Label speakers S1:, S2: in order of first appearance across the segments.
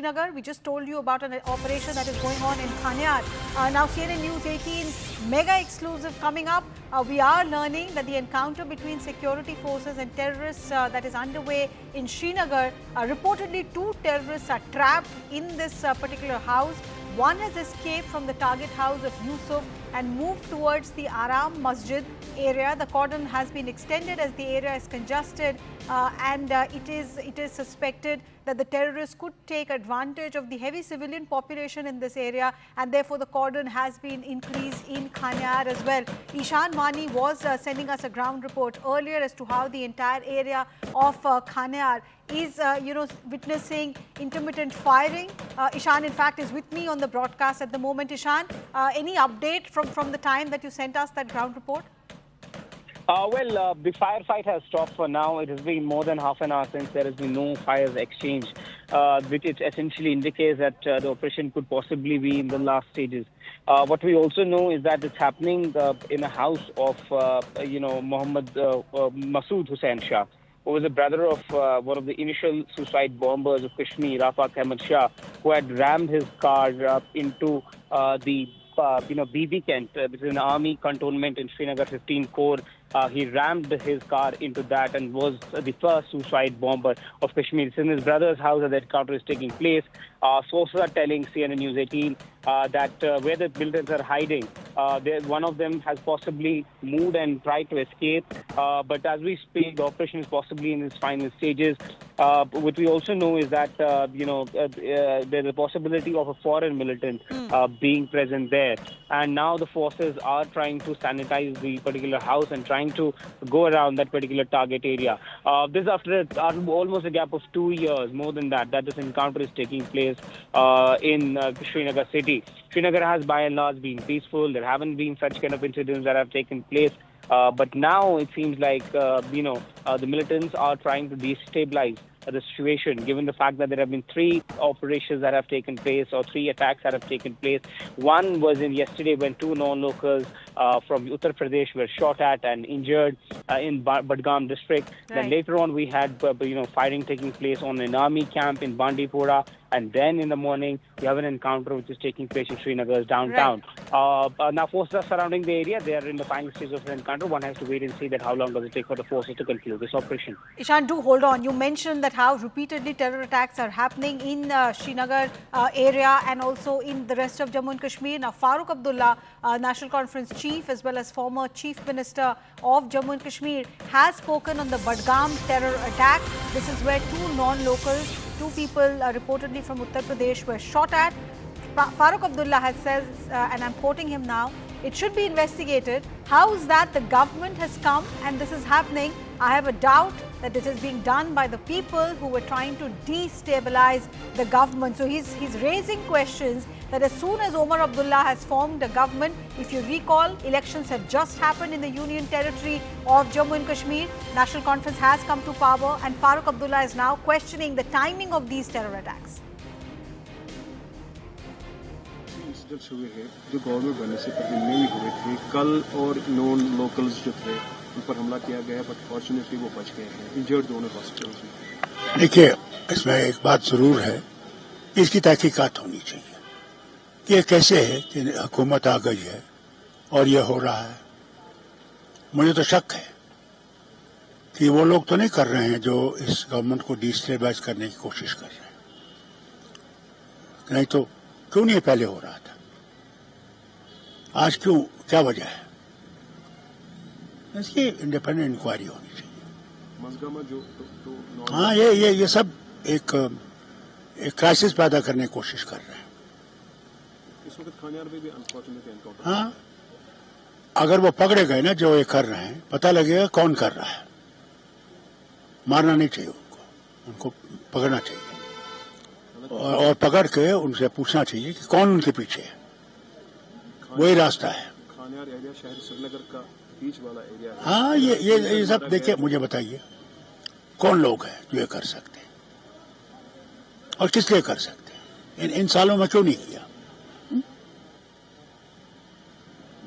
S1: Srinagar. We just told you about an operation that is going on in Khanyar. Now CNN News 18's mega exclusive coming up. We are learning that the encounter between security forces and terrorists that is underway in Srinagar. Reportedly, 2 terrorists are trapped in this particular house. One has escaped from the target house of Yusuf and moved towards the Aram Masjid area. The cordon has been extended as the area is congested and it is suspected that the terrorists could take advantage of the heavy civilian population in this area, and therefore the cordon has been increased in Khanyar as well. Ishan Wani was sending us a ground report earlier as to how the entire area of Khanyar is witnessing intermittent firing. Ishan in fact is with me on the broadcast at the moment. Ishan, any update from the time that you sent us that ground report?
S2: The firefight has stopped for now. It has been more than half an hour since there has been no fires exchanged, which it essentially indicates that the operation could possibly be in the last stages. What we also know is that it's happening in a house of, Mohammed Masood Hussain Shah, who was the brother of one of the initial suicide bombers of Kashmir, Rafaq Ahmed Shah, who had rammed his car into the BB Kent, which is an army cantonment in Srinagar 15 Corps. He rammed his car into that and was the first suicide bomber of Kashmir. It's in his brother's house that the encounter is taking place. Sources are telling CNN News 18 that where the militants are hiding, one of them has possibly moved and tried to escape. But as we speak, the operation is possibly in its final stages. What we also know is that, there's a possibility of a foreign militant being present there. And now the forces are trying to sanitize the particular house and trying to go around that particular target area. This after almost a gap of 2 years, more than that this encounter is taking place in Srinagar city. Srinagar has by and large been peaceful. There haven't been such kind of incidents that have taken place. But now it seems like, the militants are trying to destabilize the situation, given the fact that there have been 3 operations that have taken place, or 3 attacks that have taken place. One was in yesterday when 2 non-locals from Uttar Pradesh were shot at and injured in Badgam district. Right. Then later on we had fighting taking place on an army camp in Bandipora. And then in the morning, we have an encounter which is taking place in Srinagar's downtown. Right. Now, forces are surrounding the area. They are in the final stage of the encounter. One has to wait and see that how long does it take for the forces to conclude this operation.
S1: Ishan, do hold on. You mentioned that how repeatedly terror attacks are happening in Srinagar area and also in the rest of Jammu and Kashmir. Now, Farooq Abdullah, National Conference Chief, as well as former Chief Minister of Jammu and Kashmir, has spoken on the Badgam terror attack. This is where 2 non-locals, 2 people reportedly from Uttar Pradesh were shot at. Farooq Abdullah has said, and I'm quoting him now, it should be investigated. How is that the government has come and this is happening? I have a doubt that this is being done by the people who were trying to destabilize the government. So he's raising questions that as soon as Omar Abdullah has formed a government, if you recall, elections have just happened in the Union Territory of Jammu and Kashmir. National Conference has come to power and Farooq Abdullah is now questioning the timing of these terror attacks.
S3: Incidents हुए हैं जो government बनने से पहले नहीं हुए थे। कल और नॉन लोकल्स जो थे उन पर हमला किया गया, बट फॉर्चुनेटली वो बच गए हैं। इंजर्ड दोनों हॉस्पिटल्स में।
S4: देखिए, इसमें एक बात जरूर है, इसकी तहकीकात होनी चाहिए। ये कैसे है कि हुकूमत आ गई है और ये हो रहा है। मुझे तो शक है कि वो लोग तो नहीं कर रहे हैं जो इस गवर्नमेंट को डिस्टेबलाइज करने की कोशिश कर रहे हैं। नहीं तो क्यों नहीं पहले हो रहा था? आज क्यों, क्या वजह है? इसकी इंडिपेंडेंट इंक्वायरी होनी चाहिए। हाँ, ये सब एक क्राइसिस पैदा करने की कोशिश कर रहे हैं।
S3: इस वक्त खानियार में भी अनफॉर्चुनेट एनकाउंटर।
S4: हाँ, अगर वो पकड़े गए ना जो ये कर रहे हैं, पता लगेगा कौन कर रहा है। मारना नहीं चाहिए उनको पकड़ना चाहिए और पकड़ के उनसे पूछना चाहिए कि कौन उनके पीछे है। वही रास्ता है।
S3: खानियार एरिया शहर श्रीनगर का बीच वाला एरिया है।
S4: हाँ, ये सब देखिए, मुझे बताइए कौन लोग हैं जो ये कर सकते हैं और किस लिए कर सकते हैं? इन सालों में क्यों नहीं किया?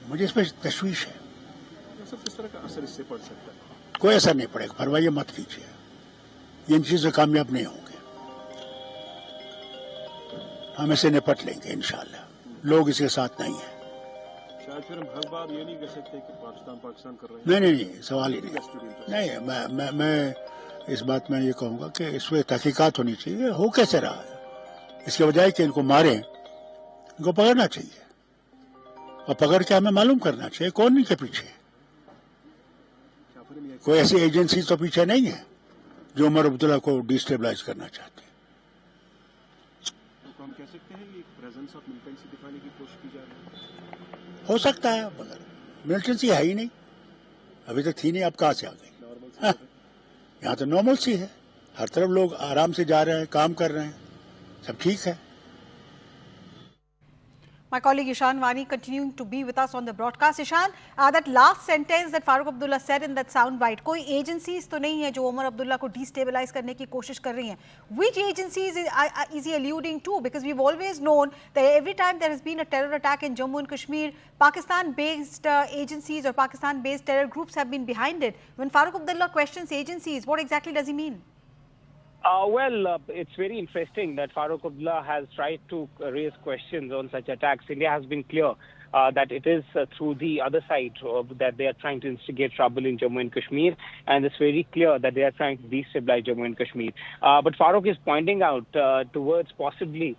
S4: मुझे इस पर तशवीश है।
S3: किस तरह का असर इससे पड़ सकता है?
S4: कोई असर नहीं पड़ेगा, परवाह मत कीजिए। ये इन चीजों कामयाब नहीं होंगे। हम इसे निपट लेंगे इंशाल्लाह। लोग इसके साथ नहीं है।
S3: शायद फिर हम हर बार ये नहीं कह सकते कि पाकिस्तान कर रहे हैं।
S4: नहीं, सवाल ही नहीं। मैं इस बात में ये कहूँगा कि इस पर तहकीकात होनी चाहिए। हो कैसे रहा है, इसके बजाय कि इनको मारें, इनको पकड़ना चाहिए और पकड़ के हमें मालूम करना चाहिए कौन इनके पीछे। कोई ऐसी एजेंसी तो पीछे नहीं है जो उमर अब्दुल्ला को डिस्टेबलाइज करना चाहती है।
S3: तो हम कह सकते हैं कि प्रेजेंस ऑफ मिलिटेंसी दिखाने की कोशिश की जा रही है।
S4: हो सकता है, मगर मिलिटेंसी है ही नहीं, अभी तक थी नहीं, अब कहाँ से आ गई। यहाँ तो नॉर्मल सी है, हर तरफ लोग आराम से जा रहे हैं, काम कर रहे हैं, सब ठीक है।
S1: My colleague Ishan Wani continuing to be with us on the broadcast. Ishan, that last sentence that Farooq Abdullah said in that soundbite, कोई agencies तो नहीं है जो उमर अब्दुल्ला को destabilize करने की कोशिश कर रही हैं. Which agencies is he alluding to? Because we've always known that every time there has been a terror attack in Jammu and Kashmir, Pakistan-based agencies or Pakistan-based terror groups have been behind it. When Farooq Abdullah questions agencies, what exactly does he mean?
S2: It's very interesting that Farooq Abdullah has tried to raise questions on such attacks. India has been clear that it is through the other side that they are trying to instigate trouble in Jammu and Kashmir, and it's very clear that they are trying to destabilize Jammu and Kashmir. But Farooq is pointing out towards possibly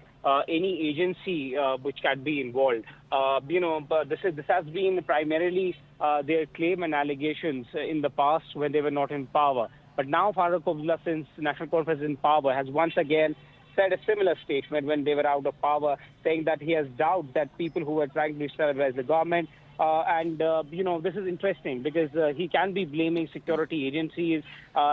S2: any agency which can be involved. But this has been primarily their claim and allegations in the past when they were not in power. But now Farooq Abdullah, since National Conference is in power, has once again said a similar statement when they were out of power, saying that he has doubt that people who were trying to destabilize the government. This is interesting because he can be blaming security agencies.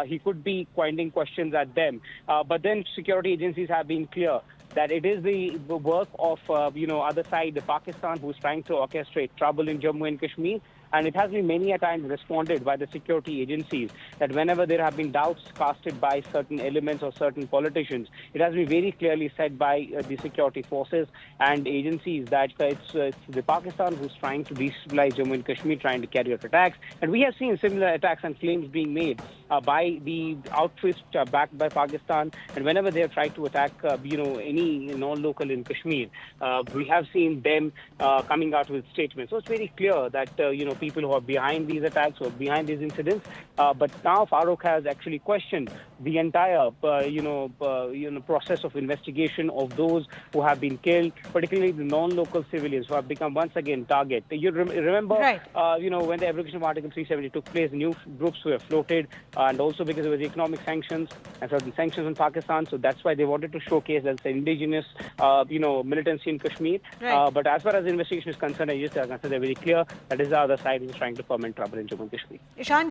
S2: He could be pointing questions at them. But then security agencies have been clear that it is the work of, other side, Pakistan, who's trying to orchestrate trouble in Jammu and Kashmir. And it has been many a time responded by the security agencies that whenever there have been doubts casted by certain elements or certain politicians, it has been very clearly said by the security forces and agencies that it's the Pakistan who's trying to destabilize Jammu and Kashmir, trying to carry out attacks. And we have seen similar attacks and claims being made by the outfits backed by Pakistan. And whenever they have tried to attack, any non-local in Kashmir, we have seen them coming out with statements. So it's very clear that, people who are behind these attacks or behind these incidents. But now Farooq has actually questioned the entire, process of investigation of those who have been killed, particularly the non-local civilians who have become once again target. You remember,
S1: right.
S2: When the abrogation of Article 370 took place, new groups were floated, and also because there was economic sanctions and certain sanctions on Pakistan. So that's why they wanted to showcase that the indigenous, militancy in Kashmir.
S1: Right.
S2: But as far as the investigation is concerned, they're very clear that is the other side is trying to foment trouble in Jammu and Kashmir.
S1: Ishan,